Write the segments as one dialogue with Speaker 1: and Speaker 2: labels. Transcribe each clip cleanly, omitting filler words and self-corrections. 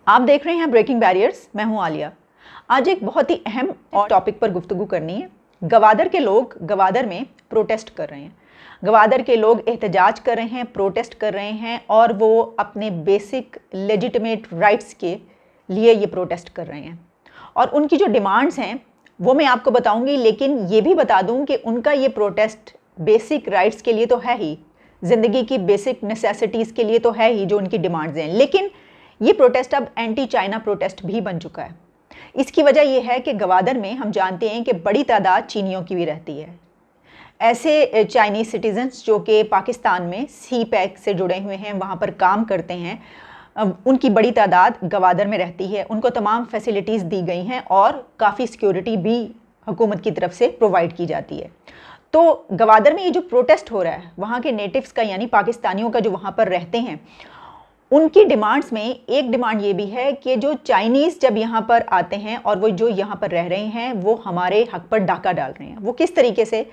Speaker 1: आप देख रहे हैं ब्रेकिंग बैरियर्स। मैं हूं आलिया। आज एक बहुत ही अहम और टॉपिक पर गुफ्तगू करनी है। गवादर के लोग गवादर में प्रोटेस्ट कर रहे हैं। गवादर के लोग एहतजाज कर रहे हैं, प्रोटेस्ट कर रहे हैं और वो अपने बेसिक लेजिटिमेट राइट्स के लिए ये प्रोटेस्ट कर रहे हैं। और उनकी जो डिमांड्स हैं वो मैं आपको बताऊंगी, लेकिन ये भी बता दूं कि उनका ये प्रोटेस्ट बेसिक राइट्स के लिए तो है ही, ज़िंदगी की बेसिक नेसेसिटीज़ के लिए तो है ही जो उनकी डिमांड्स हैं, लेकिन ये प्रोटेस्ट अब एंटी चाइना प्रोटेस्ट भी बन चुका है। इसकी वजह यह है कि गवादर में हम जानते हैं कि बड़ी तादाद चीनियों की भी रहती है। ऐसे चाइनीज़ सिटीजन्स जो कि पाकिस्तान में सी पैक से जुड़े हुए हैं, वहाँ पर काम करते हैं, उनकी बड़ी तादाद गवादर में रहती है। उनको तमाम फैसिलिटीज़ दी गई हैं और काफ़ी सिक्योरिटी भी हुकूमत की तरफ से प्रोवाइड की जाती है। तो गवादर में ये जो प्रोटेस्ट हो रहा है, वहाँ के नेटिव्स का यानी पाकिस्तानियों का जो वहाँ पर रहते हैं, उनकी डिमांड्स में एक डिमांड ये भी है कि जो चाइनीज़ जब यहाँ पर आते हैं और वो जो यहाँ पर रह रहे हैं वो हमारे हक पर डाका डाल रहे हैं। वो किस तरीके से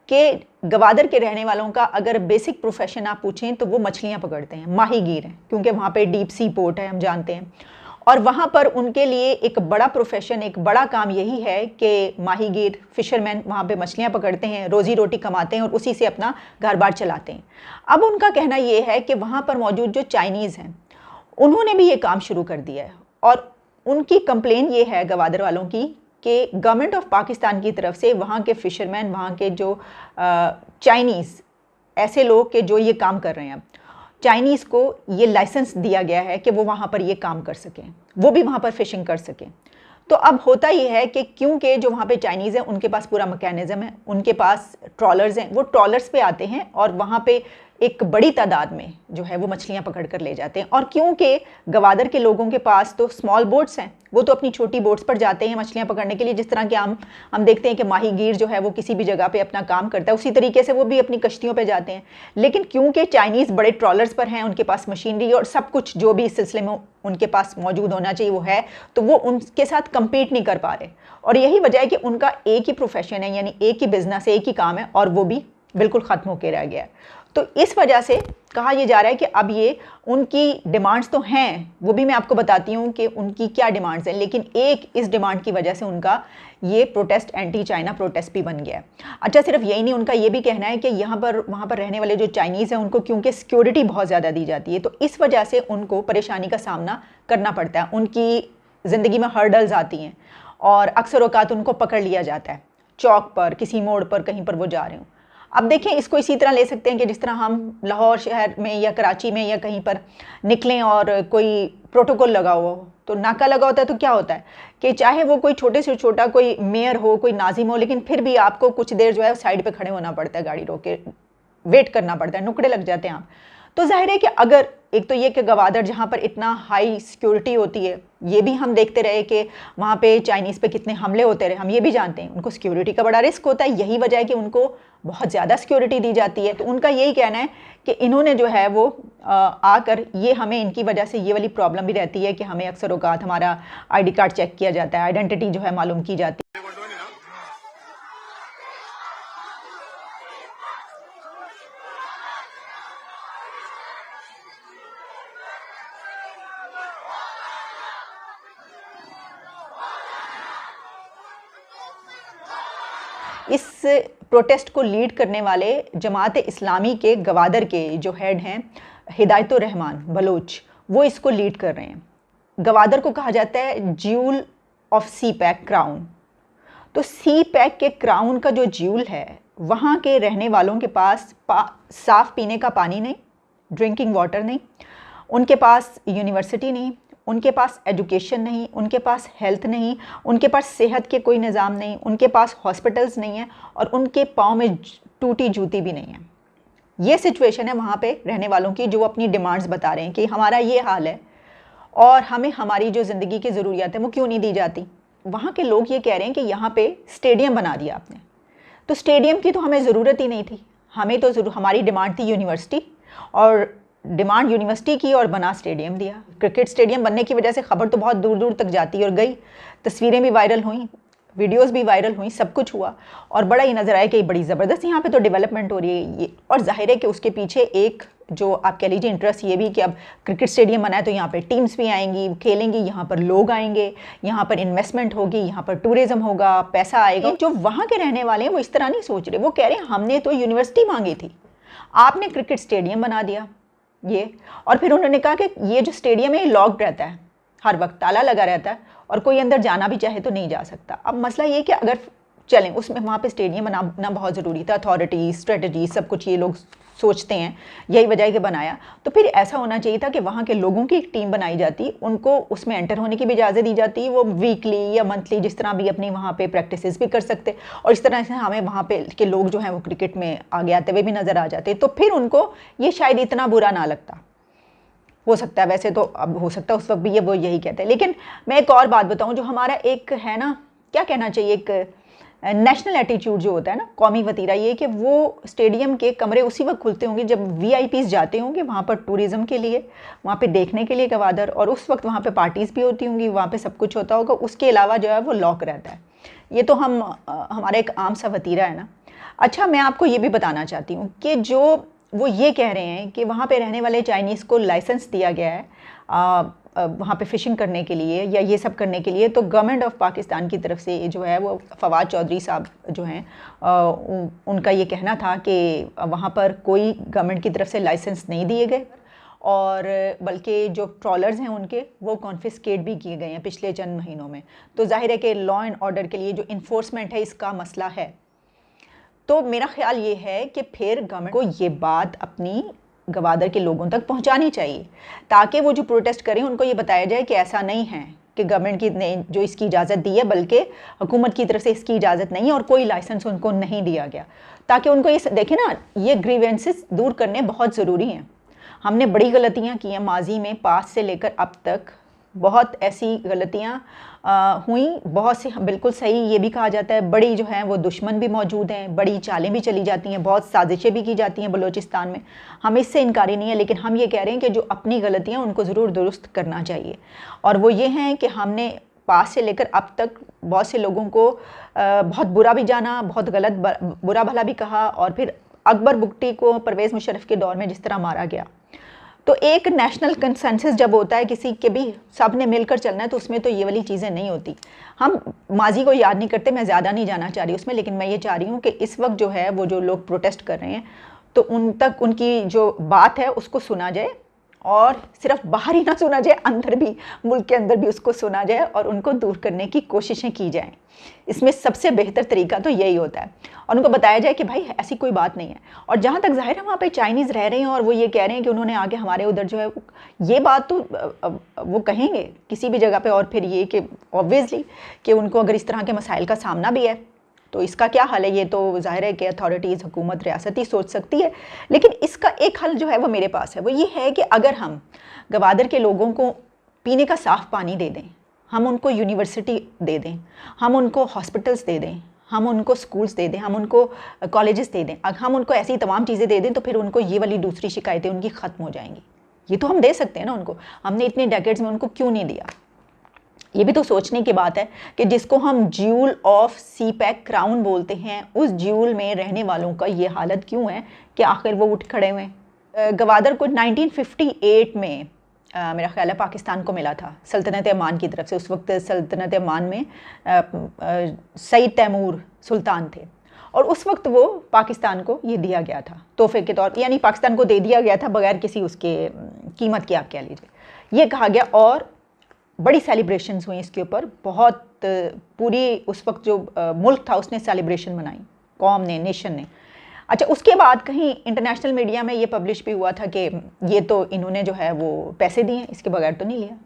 Speaker 1: कि गवादर के रहने वालों का अगर बेसिक प्रोफेशन आप पूछें तो वो मछलियाँ पकड़ते हैं, माहीगीर हैं, क्योंकि वहाँ पे डीप सी पोर्ट है, हम जानते हैं। और वहाँ पर उनके लिए एक बड़ा प्रोफेशन, एक बड़ा काम यही है कि माहीगीर फिशरमैन वहाँ पे मछलियाँ पकड़ते हैं, रोज़ी रोटी कमाते हैं और उसी से अपना घर बार चलाते हैं। अब उनका कहना ये है कि वहाँ पर मौजूद जो चाइनीज़ हैं उन्होंने भी ये काम शुरू कर दिया है और उनकी कंप्लेन ये है गवादर वालों की कि गवर्नमेंट ऑफ पाकिस्तान की तरफ से वहाँ के फिशरमैन, वहाँ के जो चाइनीज़ ऐसे लोग के जो ये काम कर रहे हैं, चाइनीज़ को ये लाइसेंस दिया गया है कि वो वहाँ पर ये काम कर सकें, वो भी वहाँ पर फ़िशिंग कर सकें। तो अब होता ये है कि क्योंकि जो वहाँ पे चाइनीज़ हैं उनके पास पूरा मैकेनिज़्म है, उनके पास ट्रॉलर्स हैं, वो ट्रॉलर्स पे आते हैं और वहाँ पे एक बड़ी तादाद में जो है वो मछलियाँ पकड़ कर ले जाते हैं। और क्योंकि गवादर के लोगों के पास तो स्मॉल बोट्स हैं, वो तो अपनी छोटी बोट्स पर जाते हैं मछलियाँ पकड़ने के लिए। जिस तरह के हम देखते हैं कि माहीगीर जो है वो किसी भी जगह पे अपना काम करता है, उसी तरीके से वो भी अपनी कश्तियों पे जाते हैं। लेकिन क्योंकि चाइनीज़ बड़े ट्रॉलर्स पर हैं, उनके पास मशीनरी और सब कुछ जो भी इस सिलसिले में उनके पास मौजूद होना चाहिए वो है, तो वो उनके साथ कम्पीट नहीं कर पा रहे। और यही वजह है कि उनका एक ही प्रोफेशन है, यानी एक ही बिजनेस है, एक ही काम है, और वो भी बिल्कुल ख़त्म होकर रह गया है। तो इस वजह से कहा यह जा रहा है कि अब ये उनकी डिमांड्स तो हैं, वो भी मैं आपको बताती हूँ कि उनकी क्या डिमांड्स हैं, लेकिन एक इस डिमांड की वजह से उनका ये प्रोटेस्ट एंटी चाइना प्रोटेस्ट भी बन गया है। अच्छा, सिर्फ यही नहीं, उनका ये भी कहना है कि वहाँ पर रहने वाले जो चाइनीज़ हैं उनको क्योंकि सिक्योरिटी बहुत ज़्यादा दी जाती है, तो इस वजह से उनको परेशानी का सामना करना पड़ता है। उनकी ज़िंदगी में हर्डल्स आती हैं और अक्सर औकात उनको पकड़ लिया जाता है चौक पर, किसी मोड़ पर, कहीं पर वो जा रहे हों। अब देखें, इसको इसी तरह ले सकते हैं कि जिस तरह हम लाहौर शहर में या कराची में या कहीं पर निकलें और कोई प्रोटोकॉल लगा हुआ हो, तो नाका लगा होता है, तो क्या होता है कि चाहे वो कोई छोटे से छोटा कोई मेयर हो, कोई नाजिम हो, लेकिन फिर भी आपको कुछ देर जो है साइड पे खड़े होना पड़ता है, गाड़ी रोक के वेट करना पड़ता है, नुकड़े लग जाते हैं आप। तो जाहिर है कि अगर एक तो ये कि गवादर जहाँ पर इतना हाई सिक्योरिटी होती है, ये भी हम देखते रहे कि वहाँ पे चाइनीज़ पे कितने हमले होते रहे, हम ये भी जानते हैं, उनको सिक्योरिटी का बड़ा रिस्क होता है। यही वजह है कि उनको बहुत ज़्यादा सिक्योरिटी दी जाती है। तो उनका यही कहना है कि इन्होंने जो है वो आकर ये हमें, इनकी वजह से ये वाली प्रॉब्लम भी रहती है कि हमें अक्सर औकात हमारा ID कार्ड चेक किया जाता है, आइडेंटिटी जो है मालूम की जाती है। इस प्रोटेस्ट को लीड करने वाले जमात इस्लामी के गवादर के जो हेड हैं हिदायतुर रहमान बलोच, वो इसको लीड कर रहे हैं। गवादर को कहा जाता है jewel of sea pack crown. तो सी पैक के क्राउन का जो ज्यूल है, वहाँ के रहने वालों के पास साफ़ पीने का पानी नहीं, ड्रिंकिंग वाटर नहीं, उनके पास यूनिवर्सिटी नहीं, उनके पास एजुकेशन नहीं, उनके पास हेल्थ नहीं, उनके पास सेहत के कोई निज़ाम नहीं, उनके पास हॉस्पिटल्स नहीं है और उनके पाँव में टूटी जूती भी नहीं है। ये सिचुएशन है वहाँ पे रहने वालों की, जो अपनी डिमांड्स बता रहे हैं कि हमारा ये हाल है और हमें हमारी जो ज़िंदगी की ज़रूरियात है वो क्यों नहीं दी जाती। वहाँ के लोग ये कह रहे हैं कि यहाँ पे स्टेडियम बना दिया आपने, तो स्टेडियम की तो हमें ज़रूरत ही नहीं थी, हमें तो हमारी डिमांड थी यूनिवर्सिटी, और डिमांड यूनिवर्सिटी की और बना स्टेडियम दिया। क्रिकेट स्टेडियम बनने की वजह से खबर तो बहुत दूर दूर तक जाती और गई, तस्वीरें भी वायरल हुई, वीडियोस भी वायरल हुई, सब कुछ हुआ और बड़ा ही नज़र आया कि बड़ी ज़बरदस्त यहाँ पे तो डेवलपमेंट हो रही है ये। और जाहिर है कि उसके पीछे एक जो आप कह लीजिए इंटरेस्ट ये भी कि अब क्रिकेट स्टेडियम बना है तो यहाँ पे टीम्स भी आएंगी, खेलेंगी, यहाँ पर लोग आएंगे, यहाँ पर इन्वेस्टमेंट होगी, यहाँ पर टूरिज्म होगा, पैसा आएगा। जो वहाँ के रहने वाले हैं वो इस तरह नहीं सोच रहे, वो कह रहे हैं हमने तो यूनिवर्सिटी मांगी थी, आपने क्रिकेट स्टेडियम बना दिया ये। और फिर उन्होंने कहा कि ये जो स्टेडियम है ये लॉक्ड रहता है, हर वक्त ताला लगा रहता है और कोई अंदर जाना भी चाहे तो नहीं जा सकता। अब मसला ये कि अगर चलें उसमें वहाँ पे स्टेडियम बनाना बहुत ज़रूरी था, अथॉरिटी, स्ट्रेटजी, सब कुछ ये लोग सोचते हैं, यही वजह है कि बनाया। तो फिर ऐसा होना चाहिए था कि वहाँ के लोगों की एक टीम बनाई जाती, उनको उसमें एंटर होने की भी इजाज़त दी जाती, वो वीकली या मंथली जिस तरह भी अपनी वहाँ पे प्रैक्टिसेस भी कर सकते, और इस तरह से हमें वहाँ पे के लोग जो हैं वो क्रिकेट में आगे आते हुए भी नज़र आ जाते, तो फिर उनको ये शायद इतना बुरा ना लगता। हो सकता है, वैसे तो अब हो सकता है उस वक्त भी ये वो यही कहते हैं। लेकिन मैं एक और बात बताऊँ, जो हमारा एक है ना, क्या कहना चाहिए, एक नेशनल एटीट्यूड जो होता है ना, कौमी वतीरा, ये कि वो स्टेडियम के कमरे उसी वक्त खुलते होंगे जब वीआईपीज़ जाते होंगे वहाँ पर टूरिज़्म के लिए, वहाँ पे देखने के लिए गवादर, और उस वक्त वहाँ पे पार्टीज़ भी होती होंगी, वहाँ पे सब कुछ होता होगा, उसके अलावा जो है वो लॉक रहता है। ये तो हमारा एक आम सा वतीरा है ना। अच्छा, मैं आपको ये भी बताना चाहती हूँ कि जो वो ये कह रहे हैं कि वहाँ पे रहने वाले चाइनीज़ को लाइसेंस दिया गया है वहाँ पे फ़िशिंग करने के लिए या ये सब करने के लिए, तो गवर्नमेंट ऑफ पाकिस्तान की तरफ से जो है वो फवाद चौधरी साहब जो हैं उनका ये कहना था कि वहाँ पर कोई गवर्नमेंट की तरफ से लाइसेंस नहीं दिए गए, और बल्कि जो ट्रॉलर्स हैं उनके वो कॉन्फिस्केट भी किए गए हैं पिछले चंद महीनों में। तो जाहिर है कि लॉ एंड ऑर्डर के लिए जो इन्फोर्समेंट है इसका मसला है। तो मेरा ख्याल ये है कि फिर गवर्नमेंट को ये बात अपनी गवादर के लोगों तक पहुंचानी चाहिए, ताकि वो जो प्रोटेस्ट करें उनको ये बताया जाए कि ऐसा नहीं है कि गवर्नमेंट की ने जो इसकी इजाज़त दी है, बल्कि हुकूमत की तरफ से इसकी इजाज़त नहीं है और कोई लाइसेंस उनको नहीं दिया गया, ताकि उनको ये देखें ना, ये ग्रीवेंसेस दूर करने बहुत ज़रूरी हैं। हमने बड़ी गलतियाँ की हैं माजी में, पास से लेकर अब तक बहुत ऐसी गलतियाँ हुई, बहुत सी बिल्कुल सही ये भी कहा जाता है, बड़ी जो है वो दुश्मन भी मौजूद हैं, बड़ी चालें भी चली जाती हैं, बहुत साजिशें भी की जाती हैं बलूचिस्तान में, हम इससे इनकारी नहीं है। लेकिन हम ये कह रहे हैं कि जो अपनी गलतियाँ उनको ज़रूर दुरुस्त करना चाहिए, और वो ये हैं कि हमने पास से लेकर अब तक बहुत से लोगों को बहुत बुरा भी जाना, बहुत गलत बुरा भला भी कहा, और फिर अकबर बुगटी को परवेज़ मुशर्रफ के दौर में जिस तरह मारा गया। तो एक नेशनल कंसेंसस जब होता है किसी के भी, सब ने मिलकर चलना है, तो उसमें तो ये वाली चीज़ें नहीं होती। हम माजी को याद नहीं करते, मैं ज़्यादा नहीं जाना चाह रही उसमें, लेकिन मैं ये चाह रही हूँ कि इस वक्त जो है वो जो लोग प्रोटेस्ट कर रहे हैं तो उन तक उनकी जो बात है उसको सुना जाए, और सिर्फ बाहर ही ना सुना जाए, अंदर भी, मुल्क के अंदर भी उसको सुना जाए और उनको दूर करने की कोशिशें की जाएं। इसमें सबसे बेहतर तरीका तो यही होता है, और उनको बताया जाए कि भाई ऐसी कोई बात नहीं है। और जहाँ तक जाहिर है वहाँ पे चाइनीज़ रह रहे हैं और वो ये कह रहे हैं कि उन्होंने आगे हमारे उधर जो है ये बात तो वो कहेंगे किसी भी जगह पे, और फिर ये कि ऑब्वियसली कि उनको अगर इस तरह के मसाइल का सामना भी है तो इसका क्या हल है, ये तो जाहिर है कि अथॉरिटीज़, हुकूमत, रियासत ही सोच सकती है। लेकिन इसका एक हल जो है वो मेरे पास है, वो ये है कि अगर हम गवादर के लोगों को पीने का साफ़ पानी दे दें, हम उनको यूनिवर्सिटी दे दें, हम उनको हॉस्पिटल्स दे दें, हम उनको स्कूल्स दे दें, हम उनको कॉलेजेस दे दें, अगर हम उनको ऐसी तमाम चीज़ें दे दें तो फिर उनको ये वाली दूसरी शिकायतें उनकी ख़त्म हो जाएंगी। ये तो हम दे सकते हैं ना उनको, हमने इतने डेकेड्स में उनको क्यों नहीं दिया। ये भी तो सोचने की बात है कि जिसको हम jewel of sea pack crown बोलते हैं, उस ज्यूल में रहने वालों का ये हालत क्यों है कि आखिर वो उठ खड़े हुए हैं। गवादर को 1958 में मेरा ख्याल है पाकिस्तान को मिला था सल्तनत अमान की तरफ से। उस वक्त सल्तनत अमान में सईद तैमूर सुल्तान थे, और उस वक्त वो पाकिस्तान को ये दिया गया था तोहफे के तौर, यानी पाकिस्तान को दे दिया गया था बगैर किसी उसके कीमत के, आप कह लीजिए, ये कहा गया। और बड़ी सेलिब्रेशंस हुई इसके ऊपर, बहुत पूरी उस वक्त जो मुल्क था उसने सेलिब्रेशन मनाई, कौम ने, नेशन ने। अच्छा, उसके बाद कहीं इंटरनेशनल मीडिया में ये पब्लिश भी हुआ था कि ये तो इन्होंने जो है वो पैसे दिए, इसके बगैर तो नहीं लिया।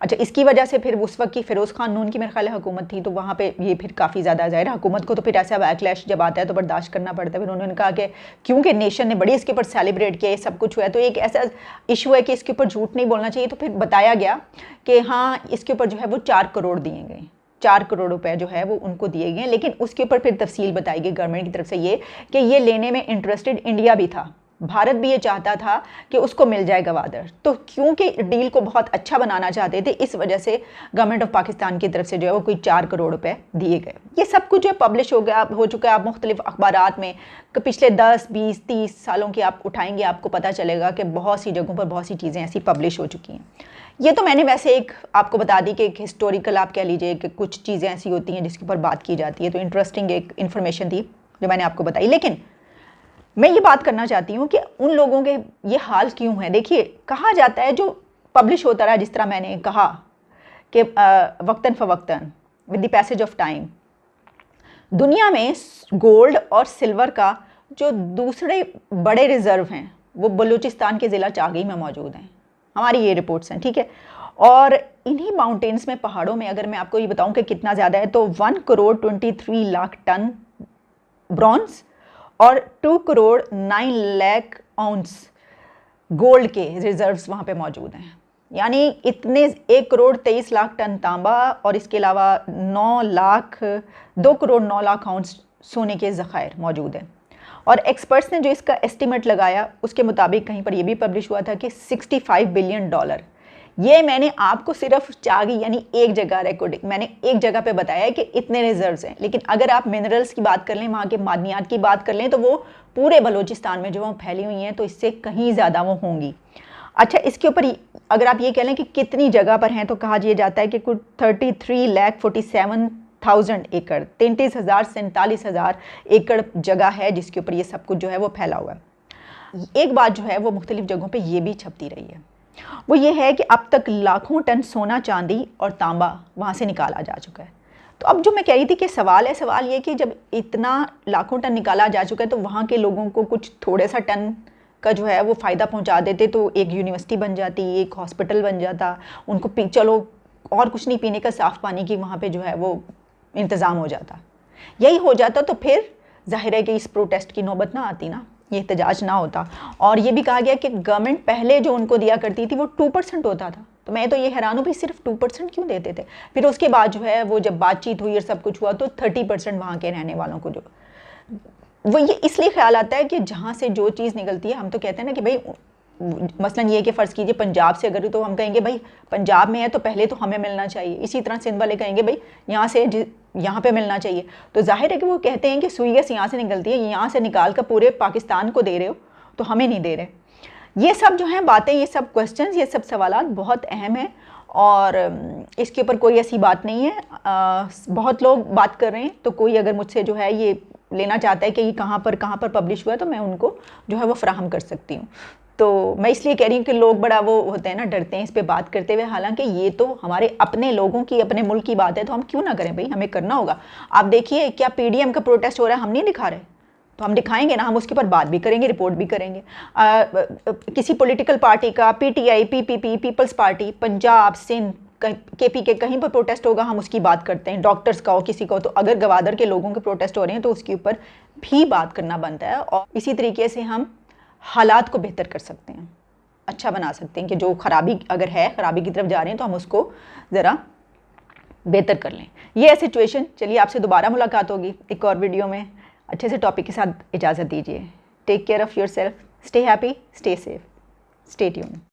Speaker 1: अच्छा, इसकी वजह से फिर उस वक्त की फ़िरोज़ खान नून की मेरे ख्याल है हुकूमत थी, तो वहाँ पे ये फिर काफ़ी ज़्यादा ज़ाहिर हुकूमत को तो फिर ऐसा बैकलैश जब आता है तो बर्दाश्त करना पड़ता है। फिर उन्होंने कहा कि क्योंकि नेशन ने बड़ी इसके ऊपर सेलिब्रेट किया, ये सब कुछ हुआ है, तो एक ऐसा इशू है कि इसके ऊपर झूठ नहीं बोलना चाहिए। तो फिर बताया गया कि हाँ, इसके ऊपर जो है वो 4 करोड़ दिए गए, 4 करोड़ रुपए जो है वो उनको दिए गए। लेकिन उसके ऊपर फिर तफसील बताई गई गवर्नमेंट की तरफ से ये कि ये लेने में इंटरेस्टेड इंडिया भी था, भारत भी ये चाहता था कि उसको मिल जाए गवादर, तो क्योंकि डील को बहुत अच्छा बनाना चाहते थे, इस वजह से गवर्नमेंट ऑफ पाकिस्तान की तरफ से जो है वो कोई 4 करोड़ रुपए दिए गए। ये सब कुछ जो है पब्लिश हो चुका है। आप मुख्तलिफ अखबारात में पिछले 10, 20, 30 सालों की आप उठाएंगे, आपको पता चलेगा कि बहुत सी जगहों पर बहुत सी चीज़ें ऐसी पब्लिश हो चुकी हैं। ये तो मैंने वैसे एक आपको बता दी कि एक हिस्टोरिकल आप कह लीजिए कि कुछ चीज़ें ऐसी होती हैं जिसके ऊपर बात की जाती है, तो इंटरेस्टिंग एक इन्फॉर्मेशन थी जो मैंने आपको बताई। लेकिन मैं ये बात करना चाहती हूँ कि उन लोगों के ये हाल क्यों है। देखिए, कहा जाता है जो पब्लिश होता रहा, जिस तरह मैंने कहा कि वक्तन फ़वक्तन with the passage of time दुनिया में गोल्ड और सिल्वर का जो दूसरे बड़े रिज़र्व हैं वो बलूचिस्तान के ज़िला चागी में मौजूद हैं। हमारी ये रिपोर्ट्स हैं, ठीक है। और इन्हीं माउंटेन्स में, पहाड़ों में, अगर मैं आपको ये बताऊं कि कितना ज़्यादा है, तो 1 करोड़ 23 लाख टन ब्रॉन्ज और 2 करोड़ 9 लाख आउंस गोल्ड के रिजर्व्स वहाँ पे मौजूद हैं। यानी इतने 1 करोड़ 23 लाख टन तांबा और इसके अलावा 2 करोड़ 9 लाख आउंस सोने के ज़खायर मौजूद हैं। और एक्सपर्ट्स ने जो इसका एस्टिमेट लगाया उसके मुताबिक कहीं पर ये भी पब्लिश हुआ था कि $65 बिलियन। ये मैंने आपको सिर्फ चागी यानी एक जगह रिकॉर्डिंग, मैंने एक जगह पे बताया है कि इतने रिजर्व्स हैं। लेकिन अगर आप मिनरल्स की बात कर लें, वहाँ के मादनियात की बात कर लें, तो वो पूरे बलूचिस्तान में जो वो फैली हुई हैं, तो इससे कहीं ज़्यादा वो होंगी। अच्छा, इसके ऊपर अगर आप ये कह लें कि कितनी जगह पर हैं, तो कहा यह जाता है कि कुछ 33,47,000 एकड़, 33,47,000 एकड़ जगह है जिसके ऊपर ये सब कुछ जो है वो फैला हुआ है। एक बात जो है वो मुख्तलिफ जगहों पे ये भी छपती रही है, वो ये है कि अब तक लाखों टन सोना, चांदी और तांबा वहाँ से निकाला जा चुका है। तो अब जो मैं कह रही थी कि सवाल ये कि जब इतना लाखों टन निकाला जा चुका है, तो वहाँ के लोगों को कुछ थोड़े सा टन का जो है वो फ़ायदा पहुँचा देते तो एक यूनिवर्सिटी बन जाती, एक हॉस्पिटल बन जाता, उनको चलो और कुछ नहीं, पीने का साफ़ पानी की वहाँ पर जो है वो इंतज़ाम हो जाता। यही हो जाता तो फिर जाहिर है कि इस प्रोटेस्ट की नौबत ना आती ना, ये एहतजाज ना होता। और ये भी कहा गया कि गवर्नमेंट पहले जो उनको दिया करती थी वो 2% होता था। तो मैं तो ये हैरान हूँ भी सिर्फ 2% क्यों देते थे। फिर उसके बाद जो है वो जब बातचीत हुई और सब कुछ हुआ तो 30% वहाँ के रहने वालों को जो वो ये इसलिए ख्याल आता है कि जहाँ से जो चीज़ निकलती है, हम तो कहते हैं ना कि भाई मसलन ये कि फ़र्ज़ कीजिए पंजाब से अगर, तो हम कहेंगे भाई पंजाब में है तो पहले तो हमें मिलना चाहिए। इसी तरह सिंध वाले कहेंगे भाई यहाँ से यहाँ पे मिलना चाहिए। तो जाहिर है कि वो कहते हैं कि सुई गैस यहाँ से निकलती है, यहाँ से निकाल कर पूरे पाकिस्तान को दे रहे हो तो हमें नहीं दे रहे। ये सब जो हैं बातें, ये सब क्वेश्चंस, ये सब सवालात बहुत अहम हैं और इसके ऊपर कोई ऐसी बात नहीं है। बहुत लोग बात कर रहे हैं, तो कोई अगर मुझसे जो है ये लेना चाहता है कि ये कहाँ पर पब्लिश हुआ है, तो मैं उनको जो है वो फराहम कर सकती हूँ। तो मैं इसलिए कह रही हूँ कि लोग बड़ा वो होते हैं ना, डरते हैं इस पे बात करते हुए, हालांकि ये तो हमारे अपने लोगों की, अपने मुल्क की बात है, तो हम क्यों ना करें भाई, हमें करना होगा। आप देखिए क्या PDM का प्रोटेस्ट हो रहा है, हम नहीं दिखा रहे, तो हम दिखाएंगे ना, हम उसके ऊपर बात भी करेंगे, रिपोर्ट भी करेंगे। किसी पॉलिटिकल पार्टी का, PTI, PPP, Peoples Party, Punjab, Sindh, KPK कहीं पर प्रोटेस्ट होगा, हम उसकी बात करते हैं। डॉक्टर्स का हो, किसी का हो, तो अगर गवादर के लोगों के प्रोटेस्ट हो रहे हैं तो उसके ऊपर भी बात करना बनता है। और इसी तरीके से हम हालात को बेहतर कर सकते हैं, अच्छा बना सकते हैं कि जो खराबी अगर है, खराबी की तरफ जा रहे हैं, तो हम उसको ज़रा बेहतर कर लें। ये है सिचुएशन। चलिए, आपसे दोबारा मुलाकात होगी एक और वीडियो में अच्छे से टॉपिक के साथ। इजाज़त दीजिए। Take care of yourself, stay happy, stay safe, stay tuned.